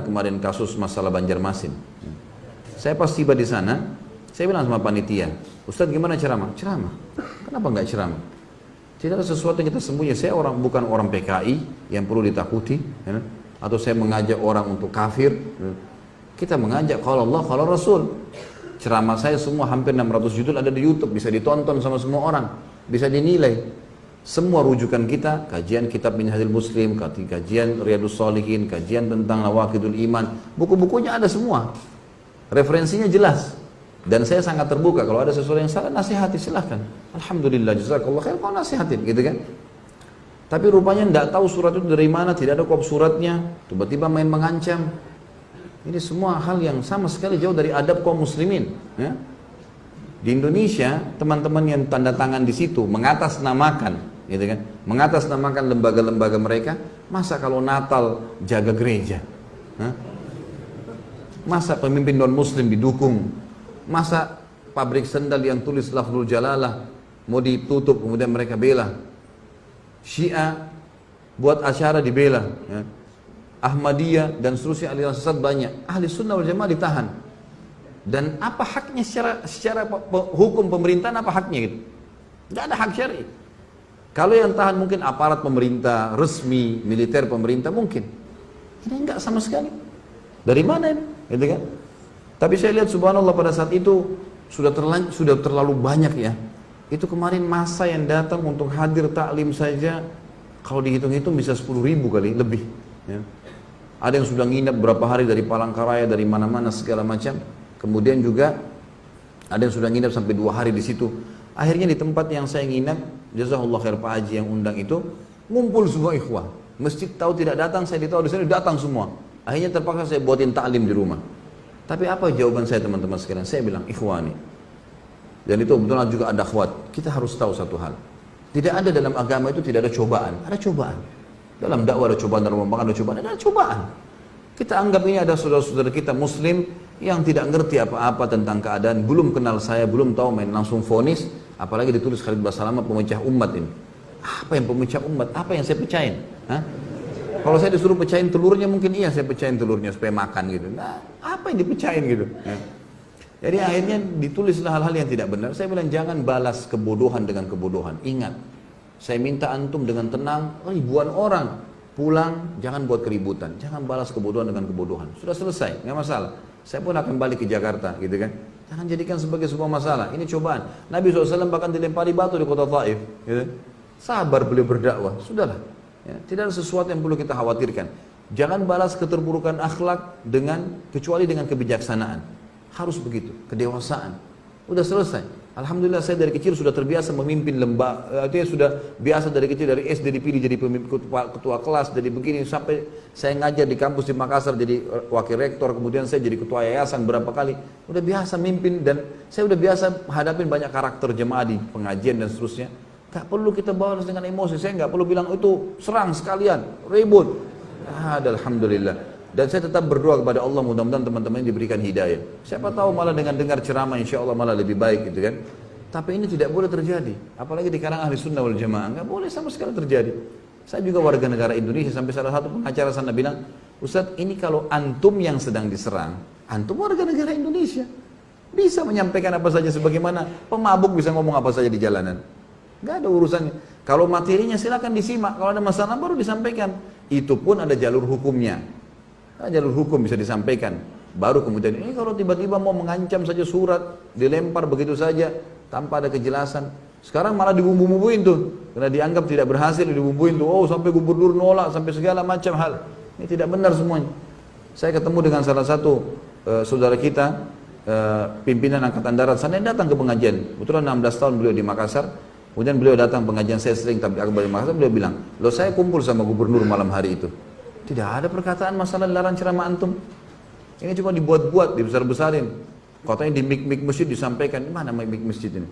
kemarin kasus masalah Banjarmasin. Saya pas tiba di sana, saya bilang sama panitia, Ustadz gimana ceramah? Ceramah. Kenapa nggak ceramah? Tidak ada sesuatu yang kita sembunyi. Saya bukan orang PKI yang perlu ditakuti, ya, atau saya mengajak orang untuk kafir. Kita mengajak kalau Allah, kalau Rasul. Ceramah saya semua hampir 600 judul ada di YouTube, bisa ditonton sama semua orang, bisa dinilai. Semua rujukan kita, kajian kitab Minhajul Muslim, kajian Riyadhus Shalihin, kajian tentang Nawaqidul Iman, buku-bukunya ada semua. Referensinya jelas. Dan saya sangat terbuka, kalau ada sesuatu yang salah, nasihati silahkan. Alhamdulillah, jazakallah khair, kau nasihatin, gitu kan. Tapi rupanya tidak tahu surat itu dari mana, tidak ada kop suratnya, tiba-tiba main mengancam. Ini semua hal yang sama sekali jauh dari adab kaum muslimin. Ya. Di Indonesia, teman-teman yang tanda tangan di situ, mengatasnamakan, gitu kan, mengatasnamakan lembaga-lembaga mereka, masa kalau Natal jaga gereja? Hah? Masa pemimpin non-muslim didukung? Masa pabrik sendal yang tulis lafzul jalalah mau ditutup kemudian mereka bela? Syiah buat acara dibela, ya. Ahmadiyah dan seterusnya aliran sesat banyak. Ahli sunnah wal jamaah ditahan. Dan apa haknya secara hukum pemerintahan, apa haknya gitu? Tidak ada hak syar'i. Kalau yang tahan mungkin aparat pemerintah resmi, militer pemerintah mungkin. Ini enggak sama sekali. Dari mana ini? Gitu kan? Tapi saya lihat subhanallah pada saat itu sudah terlalu banyak ya. Itu kemarin masa yang datang untuk hadir taklim saja kalau dihitung-hitung bisa 10.000 kali lebih. Ya. Ada yang sudah nginap berapa hari dari Palangkaraya, dari mana-mana segala macam. Kemudian juga ada yang sudah nginap sampai 2 hari di situ. Akhirnya di tempat yang saya nginap, jazakallah khair Pak Haji yang undang itu, ngumpul semua ikhwah. Masjid tahu tidak datang, saya ditahu di sini datang semua. Akhirnya terpaksa saya buatin taklim di rumah. Tapi apa jawaban saya teman-teman sekalian? Saya bilang, ikhwani. Dan itu betul juga ada akhwat. Kita harus tahu satu hal. Tidak ada dalam agama itu tidak ada cobaan. Ada cobaan. Dalam dakwah ada cobaan, dalam makan ada cobaan. Ada cobaan. Kita anggap ini ada saudara-saudara kita muslim yang tidak ngerti apa-apa tentang keadaan. Belum kenal saya, belum tahu main langsung vonis. Apalagi ditulis Khalid Basalamah pemecah umat ini. Apa yang pemecah umat? Apa yang saya pecahin? Hah? Kalau saya disuruh pecahin telurnya mungkin iya saya pecahin telurnya supaya makan gitu. Nah, apa yang dipecahin gitu? Ya. Jadi akhirnya ditulislah hal-hal yang tidak benar. Saya bilang jangan balas kebodohan dengan kebodohan. Ingat, saya minta antum dengan tenang, ribuan orang pulang, jangan buat keributan, jangan balas kebodohan dengan kebodohan. Sudah selesai, nggak masalah. Saya pun akan balik ke Jakarta, gitu kan? Jangan jadikan sebagai sebuah masalah. Ini cobaan. Nabi SAW bahkan dilempari batu di kota Taif. Gitu. Sabar beliau berdakwah, sudahlah. Ya, tidak ada sesuatu yang perlu kita khawatirkan. Jangan balas keterburukan akhlak kecuali dengan kebijaksanaan. Harus begitu, kedewasaan. Udah selesai. Alhamdulillah saya dari kecil sudah terbiasa memimpin lembaga. Artinya sudah biasa dari kecil, dari SD dipilih jadi pemimpin ketua kelas, jadi begini sampai saya ngajar di kampus di Makassar jadi wakil rektor, kemudian saya jadi ketua yayasan berapa kali. Udah biasa mimpin dan saya udah biasa hadapin banyak karakter jemaah di pengajian dan seterusnya. Gak perlu kita balas dengan emosi. Saya gak perlu bilang itu serang sekalian, ribut. Alhamdulillah. Dan saya tetap berdoa kepada Allah mudah-mudahan teman-teman diberikan hidayah. Siapa tahu malah dengan dengar ceramah insya Allah malah lebih baik gitu kan. Tapi ini tidak boleh terjadi. Apalagi di kalangan ahli sunnah wal jamaah. Gak boleh sama sekali terjadi. Saya juga warga negara Indonesia sampai salah satu pengacara sana bilang, Ustadz ini kalau antum yang sedang diserang, antum warga negara Indonesia. Bisa menyampaikan apa saja sebagaimana pemabuk bisa ngomong apa saja di jalanan. Gak ada urusannya. Kalau materinya silakan disimak. Kalau ada masalah baru disampaikan. Itu pun ada jalur hukumnya. Jalur hukum bisa disampaikan. Baru kemudian ini kalau tiba-tiba mau mengancam saja surat, dilempar begitu saja tanpa ada kejelasan. Sekarang malah dibumbu-bumbuin tuh. Karena dianggap tidak berhasil dibumbuin tuh. Oh sampai gubernur nolak, sampai segala macam hal. Ini tidak benar semuanya. Saya ketemu dengan salah satu saudara kita, pimpinan Angkatan Darat sana yang datang ke pengajian. Kebetulan 16 tahun beliau di Makassar. Kemudian beliau datang pengajian saya sering tapi akbar di Makassar, beliau bilang, loh saya kumpul sama gubernur malam hari itu. Tidak ada perkataan masalah larang ceramah antum. Ini cuma dibuat-buat, dibesar-besarin. Katanya di mik-mik masjid disampaikan, mana mik-mik masjid ini?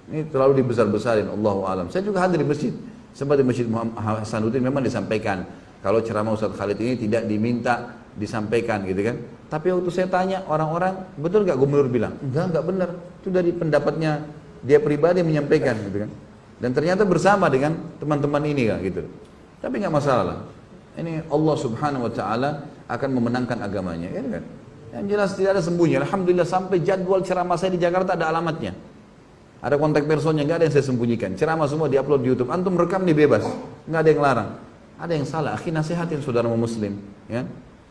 Ini terlalu dibesar-besarin, Allahu a'lam. Saya juga hadir di masjid. Sempat di masjid Muhammad Hasanuddin memang disampaikan. Kalau ceramah Ustaz Khalid ini tidak diminta disampaikan gitu kan. Tapi waktu saya tanya orang-orang, betul gak gubernur bilang? Enggak benar. Itu dari pendapatnya dia pribadi menyampaikan gitu kan. Dan ternyata bersama dengan teman-teman ini kan gitu. Tapi nggak masalah lah. Ini Allah Subhanahu wa taala akan memenangkan agamanya, kan? Yang jelas tidak ada sembunyi. Alhamdulillah sampai jadwal ceramah saya di Jakarta ada alamatnya. Ada kontak personnya, nggak ada yang saya sembunyikan. Ceramah semua diupload di YouTube. Antum rekam nih bebas, nggak ada yang larang. Ada yang salah, akhi nasihatin saudara muslim, ya.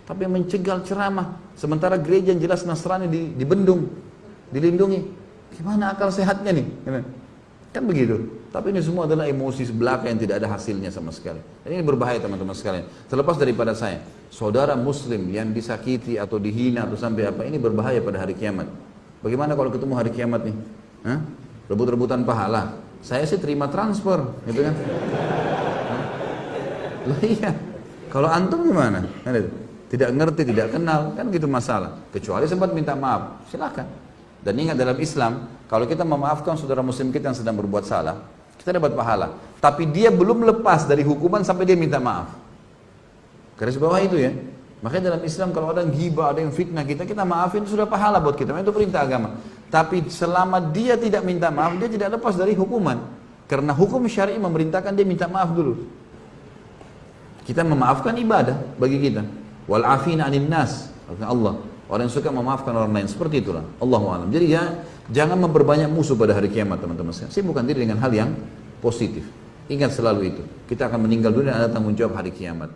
Tapi mencegal ceramah, sementara gereja yang jelas Nasrani dibendung, dilindungi. Gimana akal sehatnya nih? Kan begitu. Tapi ini semua adalah emosi belaka yang tidak ada hasilnya sama sekali. Dan ini berbahaya teman-teman sekalian. Terlepas daripada saya, saudara muslim yang disakiti atau dihina atau sampai apa, ini berbahaya pada hari kiamat. Bagaimana kalau ketemu hari kiamat nih? Hah? Rebut-rebutan pahala. Saya sih terima transfer, gitu kan? Loh iya. Kalau antum gimana? Tidak ngerti, tidak kenal, kan gitu masalah. Kecuali sempat minta maaf, silakan. Dan ingat dalam Islam, kalau kita memaafkan saudara muslim kita yang sedang berbuat salah, kita dapat pahala. Tapi dia belum lepas dari hukuman sampai dia minta maaf. Garis bawah itu ya. Makanya dalam Islam kalau ada yang ghibah, ada yang fitnah kita, kita maafin sudah pahala buat kita. Itu perintah agama. Tapi selama dia tidak minta maaf, dia tidak lepas dari hukuman. Karena hukum syar'i memerintahkan dia minta maaf dulu. Kita memaafkan ibadah bagi kita. Wal afina 'anil nas. Kata Allah, orang yang suka memaafkan orang lain, seperti itulah. Allahu a'lam. Jadi ya, jangan memperbanyak musuh pada hari kiamat, teman-teman sekalian. Sibukkan diri dengan hal yang positif. Ingat selalu itu. Kita akan meninggal dunia dan ada tanggung jawab hari kiamat.